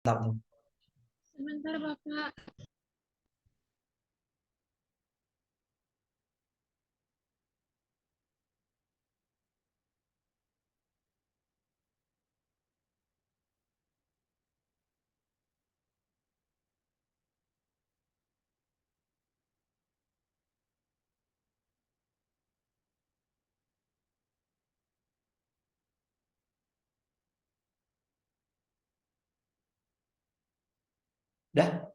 Mantap. Sebentar, Bapak. Dah.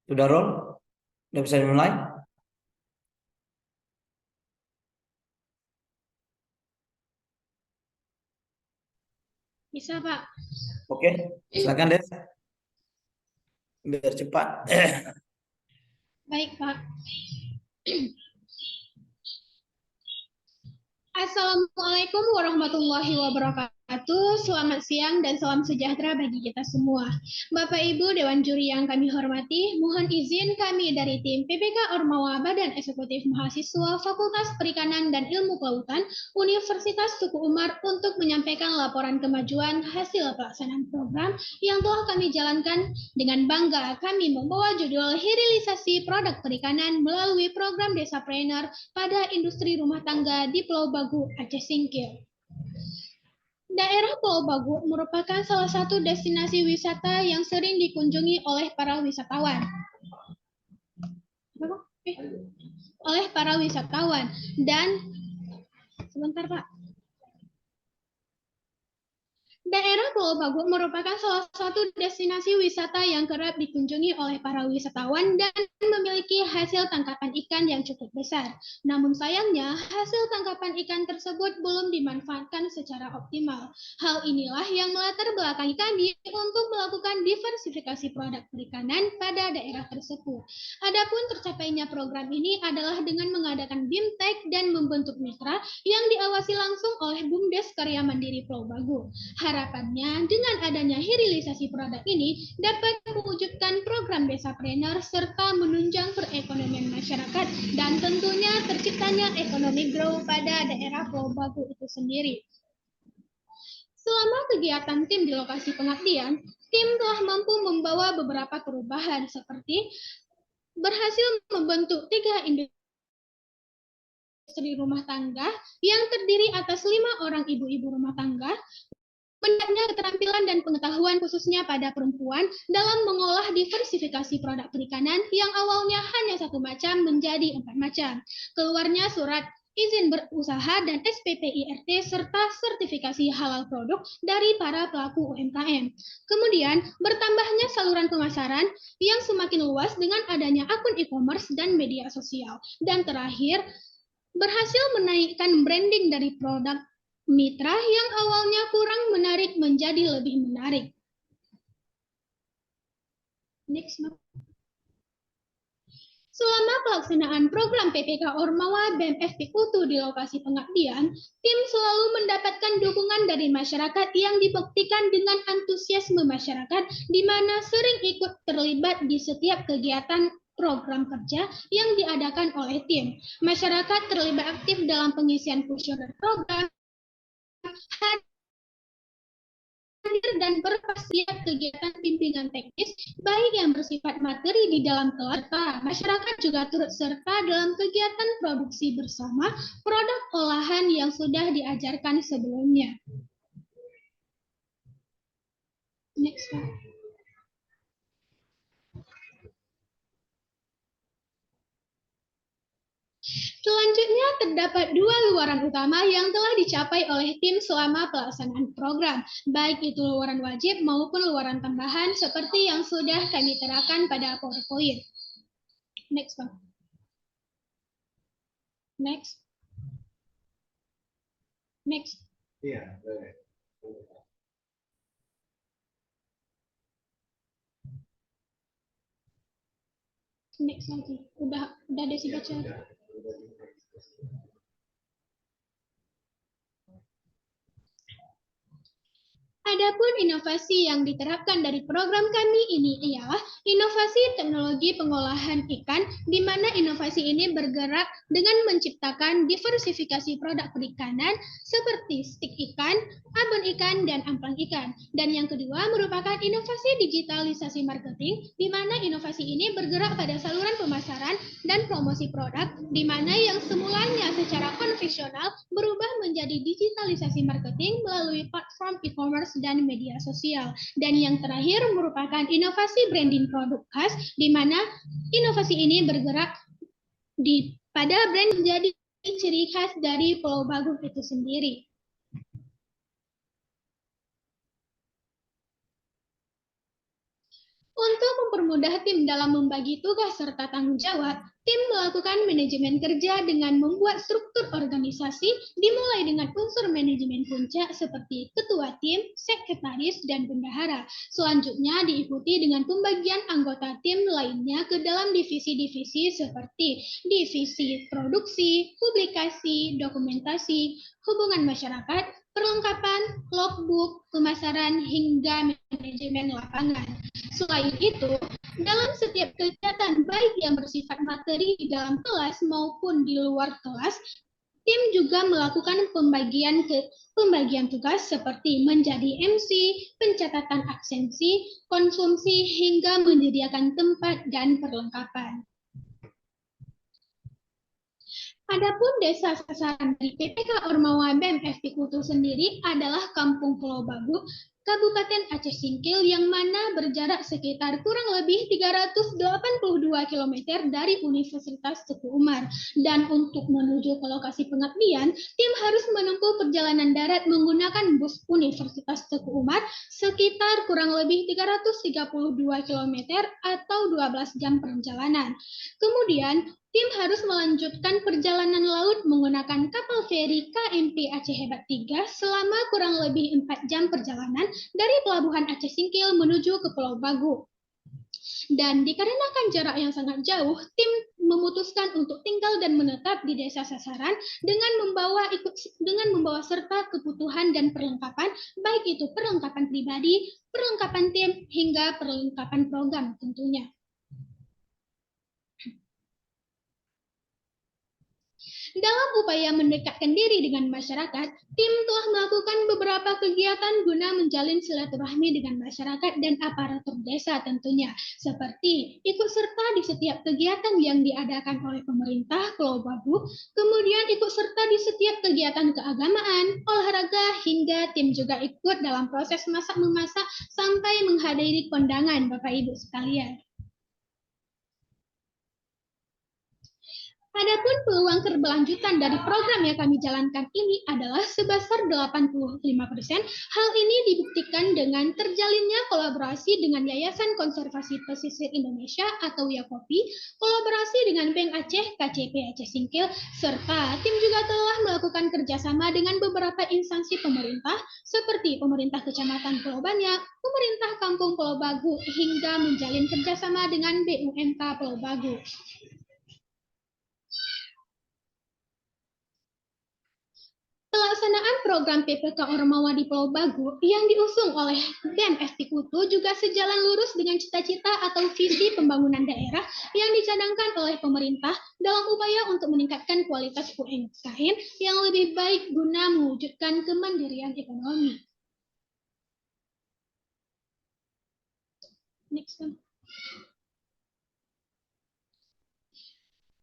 Sudah roll? Udah bisa dimulai? Bisa, Pak. Oke, silakan Des. Biar cepat. Baik, Pak. Assalamualaikum warahmatullahi wabarakatuh. Selamat siang dan salam sejahtera bagi kita semua. Bapak Ibu Dewan Juri yang kami hormati, mohon izin kami dari tim PPK Ormawa Badan Eksekutif Mahasiswa Fakultas Perikanan dan Ilmu Kelautan Universitas Tuku Umar untuk menyampaikan laporan kemajuan hasil pelaksanaan program yang telah kami jalankan. Dengan bangga kami membawa judul Hilirisasi Produk Perikanan melalui program Desapreneur pada industri rumah tangga di Pulau Bagu, Aceh Singkil. Daerah Pulau Bagu merupakan salah satu destinasi wisata yang sering dikunjungi oleh para wisatawan. Dan sebentar, Pak. Daerah Pulau Bagu merupakan salah satu destinasi wisata yang kerap dikunjungi oleh para wisatawan dan memiliki hasil tangkapan ikan yang cukup besar. Namun sayangnya, hasil tangkapan ikan tersebut belum dimanfaatkan secara optimal. Hal inilah yang melatar belakangi kami untuk melakukan diversifikasi produk perikanan pada daerah tersebut. Adapun tercapainya program ini adalah dengan mengadakan BIMTEK dan membentuk mitra yang diawasi langsung oleh BUMDes Karya Mandiri Pulau Bagu. Harapannya, dengan adanya hilirisasi produk ini dapat mewujudkan program Desapreneur serta menunjang perekonomian masyarakat dan tentunya terciptanya ekonomi grow pada daerah Pulau Bagu itu sendiri. Selama kegiatan tim di lokasi pengabdian, tim telah mampu membawa beberapa perubahan seperti berhasil membentuk 3 industri rumah tangga yang terdiri atas 5 orang ibu-ibu rumah tangga, meningkatnya keterampilan dan pengetahuan khususnya pada perempuan dalam mengolah diversifikasi produk perikanan yang awalnya hanya 1 macam menjadi 4 macam. Keluarnya surat izin berusaha dan SPPIRT serta sertifikasi halal produk dari para pelaku UMKM. Kemudian, bertambahnya saluran pemasaran yang semakin luas dengan adanya akun e-commerce dan media sosial. Dan terakhir, berhasil menaikkan branding dari produk mitra yang awalnya kurang menarik menjadi lebih menarik. Next. Selama pelaksanaan program PPK Ormawa BEM FPUTU di lokasi pengabdian, tim selalu mendapatkan dukungan dari masyarakat yang dibuktikan dengan antusiasme masyarakat, di mana sering ikut terlibat di setiap kegiatan program kerja yang diadakan oleh tim. Masyarakat terlibat aktif dalam pengisian fungsioner program, hadir dan berpartisipasi kegiatan bimbingan teknis, baik yang bersifat materi di dalam kelas, masyarakat juga turut serta dalam kegiatan produksi bersama produk olahan yang sudah diajarkan sebelumnya. Next. Selanjutnya terdapat 2 luaran utama yang telah dicapai oleh tim selama pelaksanaan program, baik itu luaran wajib maupun luaran tambahan seperti yang sudah kami terangkan pada PowerPoint. Next, Bang. Next. Next. Iya, boleh. Next lagi. Udah Desi baca. Adapun inovasi yang diterapkan dari program kami ini ialah inovasi teknologi pengolahan ikan, di mana inovasi ini bergerak dengan menciptakan diversifikasi produk perikanan seperti stik ikan, abon ikan, dan amplang ikan. Dan yang kedua merupakan inovasi digitalisasi marketing, di mana inovasi ini bergerak pada saluran pemasaran dan promosi produk, di mana yang semulanya secara konvensional berubah menjadi digitalisasi marketing melalui platform e-commerce dan media sosial. Dan yang terakhir merupakan inovasi branding produk khas, di mana inovasi ini bergerak pada brand menjadi ciri khas dari Pulau Bagu itu sendiri. Untuk mempermudah tim dalam membagi tugas serta tanggung jawab, tim melakukan manajemen kerja dengan membuat struktur organisasi dimulai dengan unsur manajemen puncak seperti ketua tim, sekretaris, dan bendahara. Selanjutnya diikuti dengan pembagian anggota tim lainnya ke dalam divisi-divisi seperti divisi produksi, publikasi, dokumentasi, hubungan masyarakat, perlengkapan, logbook, pemasaran, hingga manajemen lapangan. Selain itu, dalam setiap kegiatan baik yang bersifat materi di dalam kelas maupun di luar kelas, tim juga melakukan pembagian tugas seperti menjadi MC, pencatatan absensi, konsumsi, hingga menyediakan tempat dan perlengkapan. Adapun desa sasaran dari PPK Ormawa BEM FP Kultur sendiri adalah Kampung Pulau Bagu, Kabupaten Aceh Singkil, yang mana berjarak sekitar kurang lebih 382 km dari Universitas Teguh Umar. Dan untuk menuju ke lokasi pengabdian, tim harus menempuh perjalanan darat menggunakan bus Universitas Teguh Umar sekitar kurang lebih 332 km atau 12 jam perjalanan. Kemudian, tim harus melanjutkan perjalanan laut menggunakan kapal feri KMP Aceh Hebat 3 selama kurang lebih 4 jam perjalanan dari Pelabuhan Aceh Singkil menuju ke Pulau Bagu. Dan dikarenakan jarak yang sangat jauh, tim memutuskan untuk tinggal dan menetap di desa sasaran dengan membawa serta kebutuhan dan perlengkapan, baik itu perlengkapan pribadi, perlengkapan tim, hingga perlengkapan program tentunya. Dalam upaya mendekatkan diri dengan masyarakat, tim telah melakukan beberapa kegiatan guna menjalin silaturahmi dengan masyarakat dan aparatur desa tentunya, seperti ikut serta di setiap kegiatan yang diadakan oleh pemerintah Pulau Bagu, kemudian ikut serta di setiap kegiatan keagamaan, olahraga, hingga tim juga ikut dalam proses masak-memasak sampai menghadiri kondangan Bapak Ibu sekalian. Adapun peluang keberlanjutan dari program yang kami jalankan ini adalah sebesar 85%. Hal ini dibuktikan dengan terjalinnya kolaborasi dengan Yayasan Konservasi Pesisir Indonesia atau YAKOPI, kolaborasi dengan Bank Aceh, KCP Aceh Singkil, serta tim juga telah melakukan kerjasama dengan beberapa instansi pemerintah seperti pemerintah Kecamatan Pulau Banyak, pemerintah Kampung Pulau Bagu, hingga menjalin kerjasama dengan BUMK Pulau Bagu. Pelaksanaan program PPK Ormawa di Pulau Bagu yang diusung oleh BEM FP Kultur juga sejalan lurus dengan cita-cita atau visi pembangunan daerah yang dicadangkan oleh pemerintah dalam upaya untuk meningkatkan kualitas UMKM yang lebih baik guna mewujudkan kemandirian ekonomi. Next one.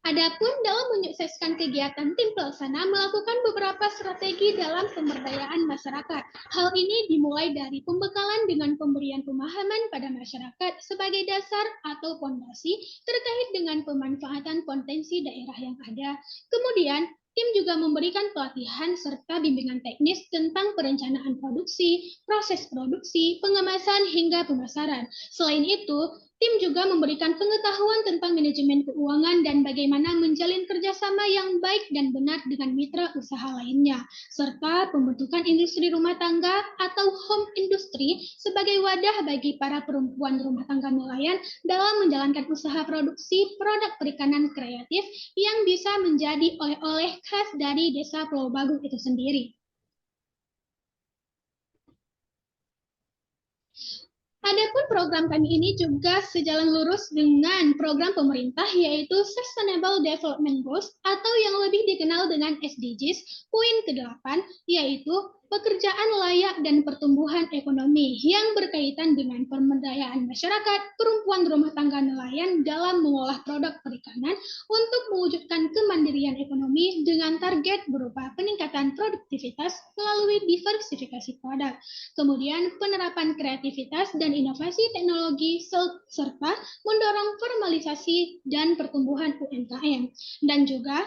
Adapun dalam menyukseskan kegiatan tim pelaksana melakukan beberapa strategi dalam pemberdayaan masyarakat. Hal ini dimulai dari pembekalan dengan pemberian pemahaman pada masyarakat sebagai dasar atau fondasi terkait dengan pemanfaatan potensi daerah yang ada. Kemudian, tim juga memberikan pelatihan serta bimbingan teknis tentang perencanaan produksi, proses produksi, pengemasan, hingga pemasaran. Selain itu, Tim juga memberikan pengetahuan tentang manajemen keuangan dan bagaimana menjalin kerjasama yang baik dan benar dengan mitra usaha lainnya, serta pembentukan industri rumah tangga atau home industry sebagai wadah bagi para perempuan rumah tangga nelayan dalam menjalankan usaha produksi produk perikanan kreatif yang bisa menjadi oleh-oleh khas dari Desa Pulau Bagu itu sendiri. Adapun program kami ini juga sejalan lurus dengan program pemerintah yaitu Sustainable Development Goals atau yang lebih dikenal dengan SDGs, poin ke-8 yaitu pekerjaan layak dan pertumbuhan ekonomi yang berkaitan dengan pemberdayaan masyarakat perempuan rumah tangga nelayan dalam mengolah produk perikanan untuk mewujudkan kemandirian ekonomi dengan target berupa peningkatan produktivitas melalui diversifikasi produk. Kemudian penerapan kreativitas dan inovasi teknologi serta mendorong formalisasi dan pertumbuhan UMKM. Dan juga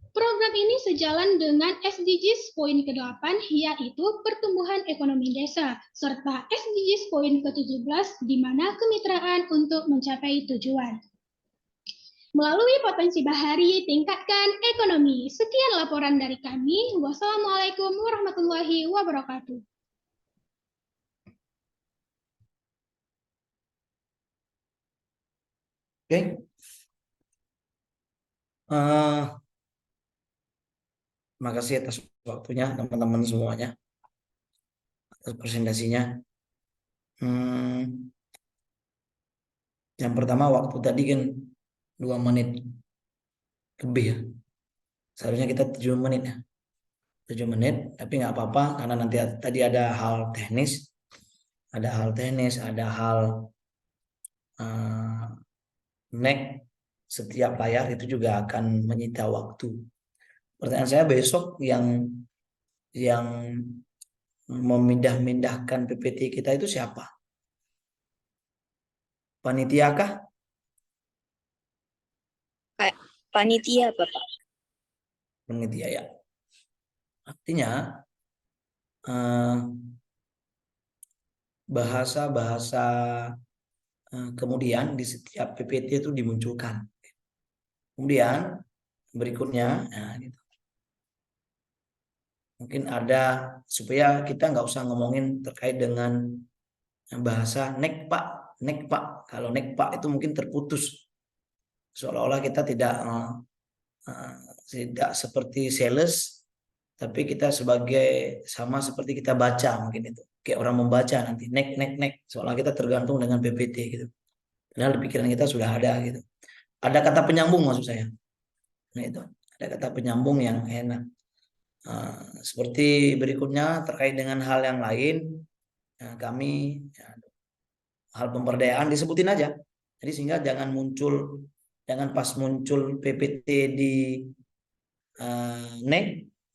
program ini sejalan dengan SDGs poin ke-8 yaitu pertumbuhan ekonomi desa serta SDGs poin ke-17 di mana kemitraan untuk mencapai tujuan. Melalui potensi bahari, tingkatkan ekonomi. Sekian laporan dari kami. Wassalamualaikum warahmatullahi wabarakatuh. Oke. Terima kasih atas waktunya teman-teman semuanya, atas presentasinya. Yang pertama waktu tadi kan 2 menit lebih ya. Seharusnya kita 7 menit ya. 7 menit, tapi nggak apa-apa karena nanti tadi ada hal teknis, ada hal neck setiap layar itu juga akan menyita waktu. Pertanyaan saya besok yang memindah-mindahkan PPT kita itu siapa? Panitia kah? Panitia, Bapak. Panitia ya. Artinya bahasa-bahasa kemudian di setiap PPT itu dimunculkan. Kemudian berikutnya, nah, gitu. Mungkin ada supaya kita nggak usah ngomongin terkait dengan bahasa nek pak. Kalau nek pak itu mungkin terputus, seolah-olah kita tidak seperti sales, tapi kita sebagai sama seperti kita baca mungkin itu kayak orang membaca nanti nek seolah kita tergantung dengan PPT gitu. Padahal di pikiran kita sudah ada gitu. Ada kata penyambung maksud saya. Nah itu ada kata penyambung yang enak. Seperti berikutnya terkait dengan hal yang lain, kami hal pemberdayaan disebutin aja. Jadi sehingga jangan pas muncul PPT di nek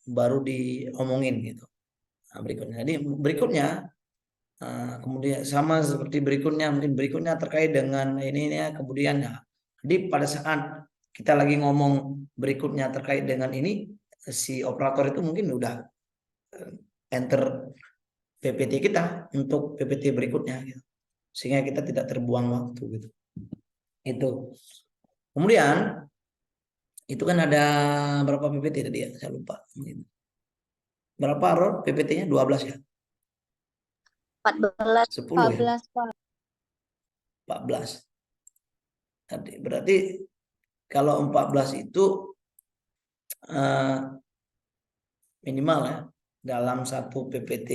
baru diomongin gitu. Nah, berikutnya. Jadi berikutnya kemudian sama seperti berikutnya terkait dengan ini ya kemudian ya. Jadi pada saat kita lagi ngomong berikutnya terkait dengan ini, si operator itu mungkin udah enter PPT kita untuk PPT berikutnya gitu. Sehingga kita tidak terbuang waktu gitu. Itu. Kemudian itu kan ada berapa PPT tadi ya? Saya lupa. Berapa Rol PPT-nya? 12 ya? 14. 10 ya? 14, Pak. 14. Berarti kalau 14 itu minimal ya dalam satu PPT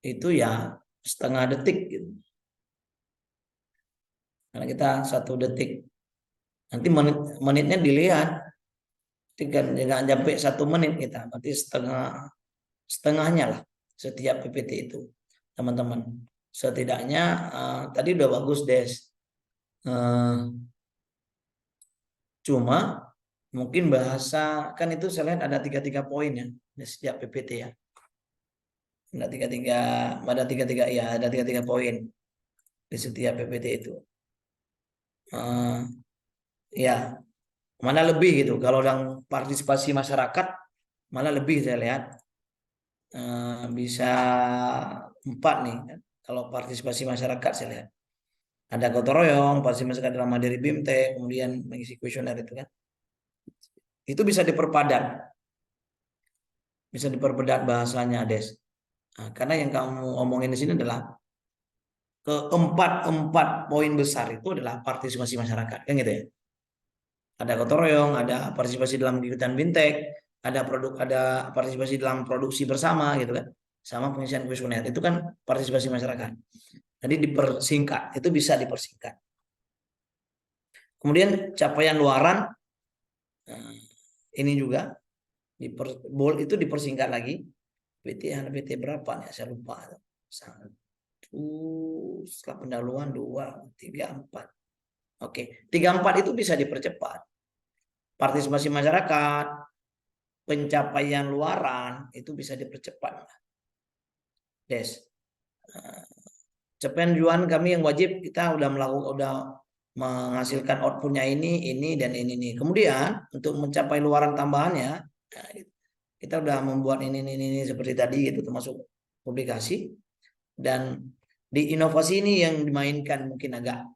itu ya setengah detik gitu. Karena kita 1 detik. Nanti menitnya dilihat. Jangan sampai 1 menit kita. Berarti setengahnya lah setiap PPT itu. Teman-teman. Setidaknya tadi udah bagus Des. Cuma mungkin bahasa kan itu saya lihat ada 33 poin ya di setiap PPT ya. Ada 33 ya, ada 33 poin di setiap PPT itu. Ya, mana lebih gitu. Kalau yang partisipasi masyarakat malah lebih saya lihat bisa 4 nih. Kalau partisipasi masyarakat saya lihat. Ada gotong royong, partisipasi masyarakat dalam materi BIMTEK, kemudian mengisi kuesioner itu kan. Itu bisa diperbedat bahasanya, Des. Nah, karena yang kamu omongin di sini adalah keempat poin besar itu adalah partisipasi masyarakat, kan gitu ya. Ada gotong royong, ada partisipasi dalam kegiatan BIMTEK, ada partisipasi dalam produksi bersama gitu kan, sama pengisian kuesioner. Itu kan partisipasi masyarakat. Jadi dipersingkat, itu bisa dipersingkat. Kemudian capaian luaran, ini juga itu dipersingkat lagi. PT berapa nih? Saya lupa. 1, setelah pendahuluan 2, 3, 4. Oke, 3, 4 itu bisa dipercepat. Partisipasi masyarakat, pencapaian luaran itu bisa dipercepat. Des. Capaian jualan kami yang wajib kita udah menghasilkan outputnya ini dan ini nih. Kemudian untuk mencapai luaran tambahannya, kita udah membuat ini seperti tadi gitu, termasuk publikasi. Dan di inovasi ini yang dimainkan mungkin agak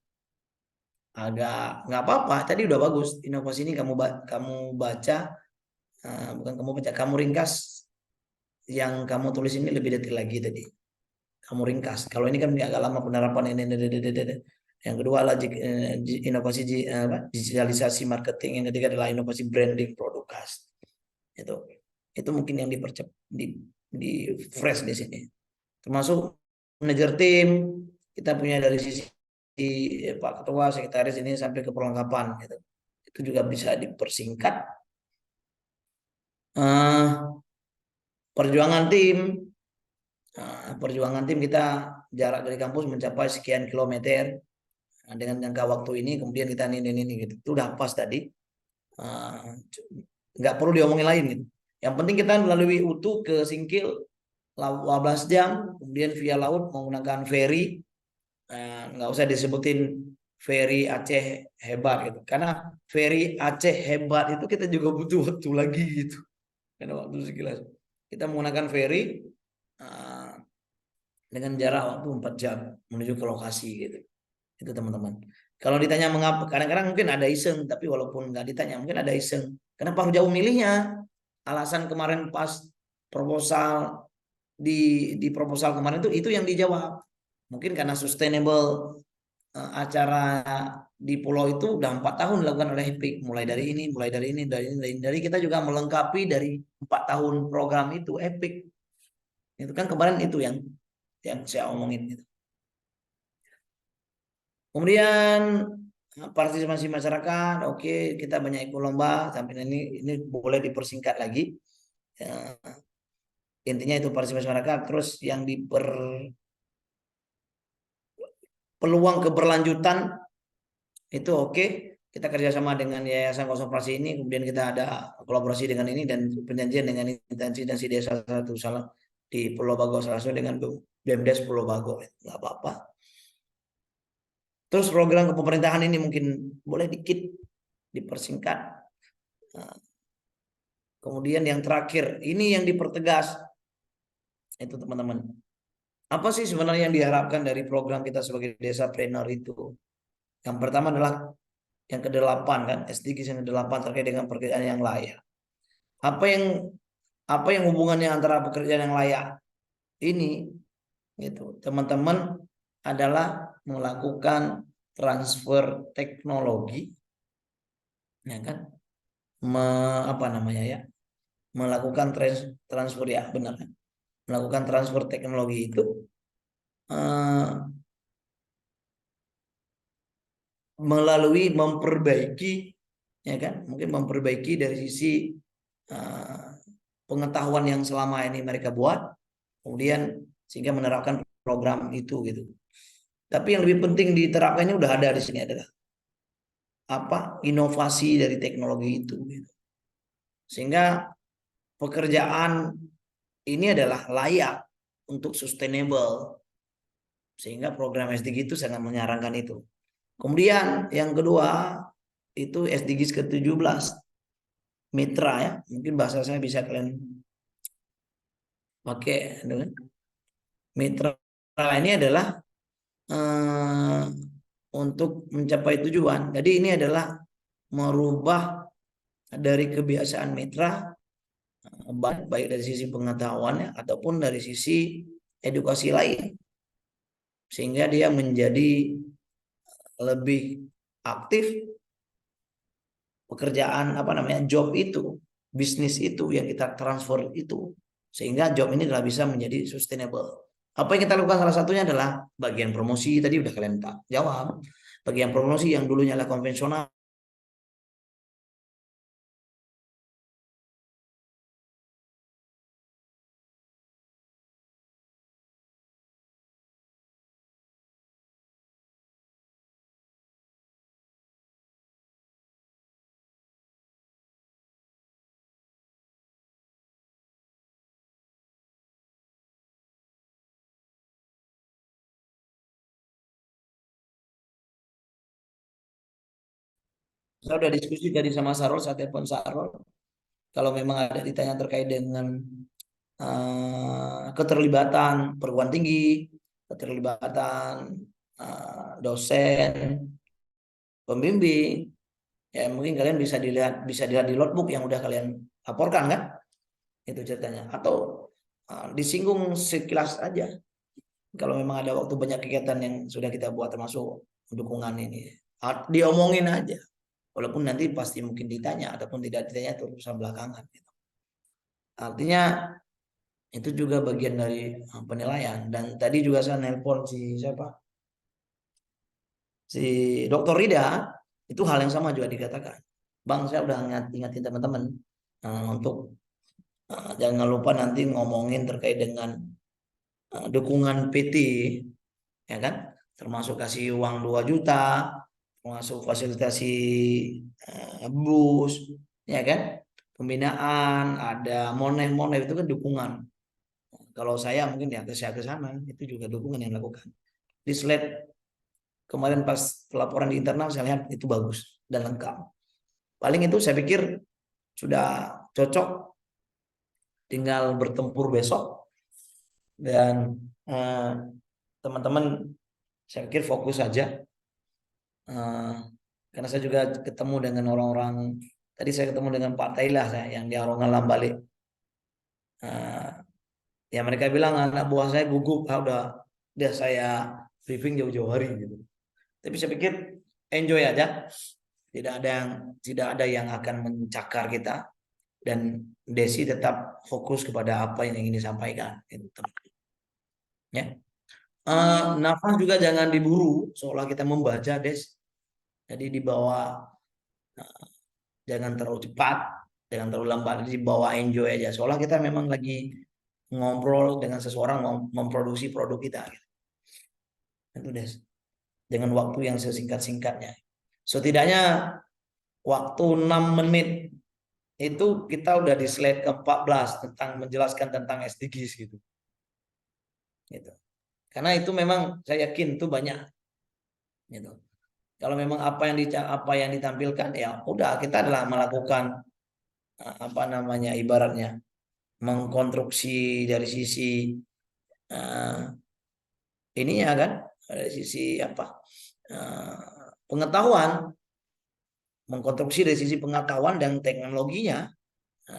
nggak apa-apa. Tadi udah bagus. Inovasi ini kamu baca, bukan kamu baca, kamu ringkas. Yang kamu tulis ini lebih detail lagi tadi. Kamu ringkas. Kalau ini kan agak lama penerapan ini. Yang kedua adalah inovasi digitalisasi marketing. Yang ketiga adalah inovasi branding produk khas. Itu mungkin yang di fresh di sini. Termasuk manajer tim, kita punya dari sisi Pak Ketua, Sekretaris ini sampai ke perlengkapan gitu. Itu juga bisa dipersingkat. Perjuangan tim kita jarak dari kampus mencapai sekian kilometer dengan jangka waktu ini, kemudian kita ini gitu. Itu udah pas tadi. Nggak perlu diomongin lain gitu. Yang penting kita melalui UTU ke Singkil 12 jam, kemudian via laut menggunakan ferry. Nggak usah disebutin ferry Aceh hebat gitu, karena ferry Aceh hebat itu kita juga butuh waktu lagi gitu, karena waktu sekilas kita menggunakan ferry dengan jarak waktu 4 jam menuju ke lokasi gitu. Itu teman-teman. Kalau ditanya mengapa, kadang-kadang mungkin ada iseng, tapi walaupun nggak ditanya mungkin ada iseng. Kenapa jauh milihnya? Alasan kemarin pas proposal di proposal kemarin itu yang dijawab. Mungkin karena sustainable acara di pulau itu udah 4 tahun dilakukan oleh EPIK, mulai dari ini, dari kita juga melengkapi dari 4 tahun program itu EPIK. Itu kan kemarin itu yang saya omongin gitu. Kemudian partisipasi masyarakat, oke, kita banyak ikut lomba sampai ini boleh dipersingkat lagi. Intinya itu partisipasi masyarakat. Terus yang peluang keberlanjutan itu oke. Kita kerjasama dengan Yayasan Konservasi ini, kemudian kita ada kolaborasi dengan ini dan perjanjian dengan instansi desa satu salah di Pulau Bago salah satu dengan BUMDes Pulau Bago, nggak apa-apa. Terus program kepemerintahan ini mungkin boleh dikit dipersingkat. Kemudian yang terakhir, ini yang dipertegas. Itu teman-teman. Apa sih sebenarnya yang diharapkan dari program kita sebagai Desapreneur itu? Yang pertama adalah yang ke-8 kan, SDGs yang ke-8 terkait dengan pekerjaan yang layak. Apa yang hubungannya antara pekerjaan yang layak ini gitu, teman-teman, adalah melakukan transfer teknologi, ya kan? Melakukan transfer, ya benar kan? Melakukan transfer teknologi itu melalui memperbaiki, ya kan? Mungkin memperbaiki dari sisi pengetahuan yang selama ini mereka buat, kemudian sehingga menerapkan program itu gitu. Tapi yang lebih penting diterapkan ini udah ada di sini adalah inovasi dari teknologi itu gitu. Sehingga pekerjaan ini adalah layak untuk sustainable. Sehingga program SDG itu sangat menyarankan itu. Kemudian yang kedua itu SDGs ke-17 mitra, ya. Mungkin bahasa saya bisa kalian pakai. Mitra ini adalah untuk mencapai tujuan. Jadi ini adalah merubah dari kebiasaan mitra, baik dari sisi pengetahuannya ataupun dari sisi edukasi lain, sehingga dia menjadi lebih aktif pekerjaan job itu, bisnis itu yang kita transfer itu, sehingga job ini adalah bisa menjadi sustainable. Apa yang kita lakukan salah satunya adalah bagian promosi, tadi udah kalian jawab. Bagian promosi yang dulunya adalah konvensional, saya udah diskusi tadi sama Sarul, saat telepon Sarul, kalau memang ada ditanya terkait dengan keterlibatan perguruan tinggi, keterlibatan dosen, pembimbing, ya mungkin kalian bisa dilihat di notebook yang udah kalian laporkan kan, itu ceritanya. Atau disinggung sekilas aja. Kalau memang ada waktu banyak kegiatan yang sudah kita buat termasuk dukungan ini, diomongin aja. Walaupun nanti pasti mungkin ditanya ataupun tidak ditanya itu urusan belakangan. Gitu. Artinya itu juga bagian dari penilaian. Dan tadi juga saya nelpon si Dokter Rida, itu hal yang sama juga dikatakan. Bang, saya udah ingatin teman-teman untuk jangan lupa nanti ngomongin terkait dengan dukungan PT, ya kan? Termasuk kasih uang 2 juta, termasuk fasilitasi bus, ya kan? Pembinaan, ada moneh itu kan dukungan. Kalau saya mungkin ya saya ke sana, itu juga dukungan yang dilakukan. Di slide kemarin pas pelaporan di internal saya lihat itu bagus dan lengkap. Paling itu saya pikir sudah cocok, tinggal bertempur besok. Dan teman-teman saya pikir fokus saja. Karena saya juga ketemu dengan orang-orang, tadi saya ketemu dengan Pak Tailah yang di Arongan Lambalik. Ya mereka bilang anak buah saya gugup, udah saya briefing jauh-jauh hari gitu. Tapi saya pikir enjoy aja, tidak ada yang akan mencakar kita, dan Desi tetap fokus kepada apa yang ingin disampaikan. Gitu. Ya. Nafas juga jangan diburu, seolah kita membaca Des. Jadi dibawa, jangan terlalu cepat, jangan terlalu lambat, dibawa enjoy aja, seolah kita memang lagi ngobrol dengan seseorang memproduksi produk kita. Gitu. Itu Des. Dengan waktu yang sesingkat-singkatnya. Setidaknya waktu 6 menit itu kita udah di slide ke-14 tentang menjelaskan tentang SDGs gitu. Gitu. Karena itu memang saya yakin itu banyak. Gitu. Kalau memang apa yang ditampilkan ya udah, kita adalah melakukan ibaratnya mengkonstruksi dari sisi ininya kan, dari sisi pengetahuan, mengkonstruksi dari sisi pengetahuan dan teknologinya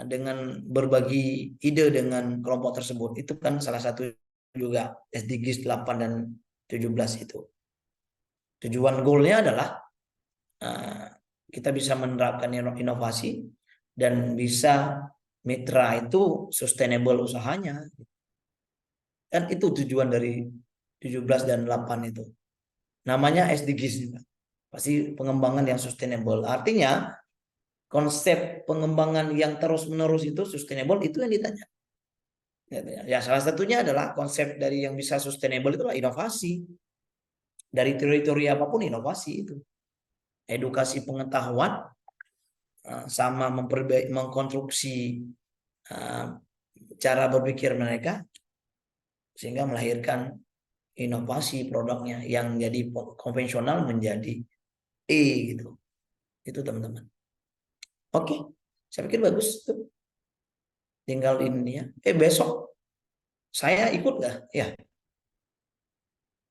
dengan berbagi ide dengan kelompok tersebut. Itu kan salah satu juga SDGs 8 dan 17 itu. Tujuan goalnya adalah kita bisa menerapkan inovasi dan bisa mitra itu sustainable usahanya. Dan itu tujuan dari 17 dan 8 itu. Namanya SDGs. Pasti pengembangan yang sustainable. Artinya konsep pengembangan yang terus-menerus itu sustainable, itu yang ditanya. Ya, salah satunya adalah konsep dari yang bisa sustainable itu adalah inovasi. Dari teori-teori apapun inovasi itu. Edukasi pengetahuan sama mengkonstruksi cara berpikir mereka sehingga melahirkan inovasi produknya yang jadi konvensional menjadi gitu. Itu teman-teman. Oke, saya pikir bagus tuh. Tinggal ini ya. Besok saya ikut nggak? Ya,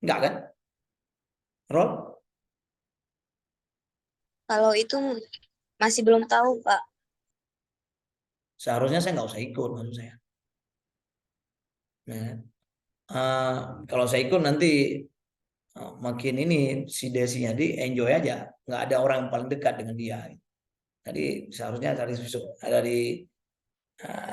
nggak kan? Roll? Kalau itu masih belum tahu, Pak. Seharusnya saya nggak usah ikut, maksud saya. Nah, kalau saya ikut nanti makin ini si Desinya di enjoy aja, nggak ada orang yang paling dekat dengan dia. Tadi seharusnya dari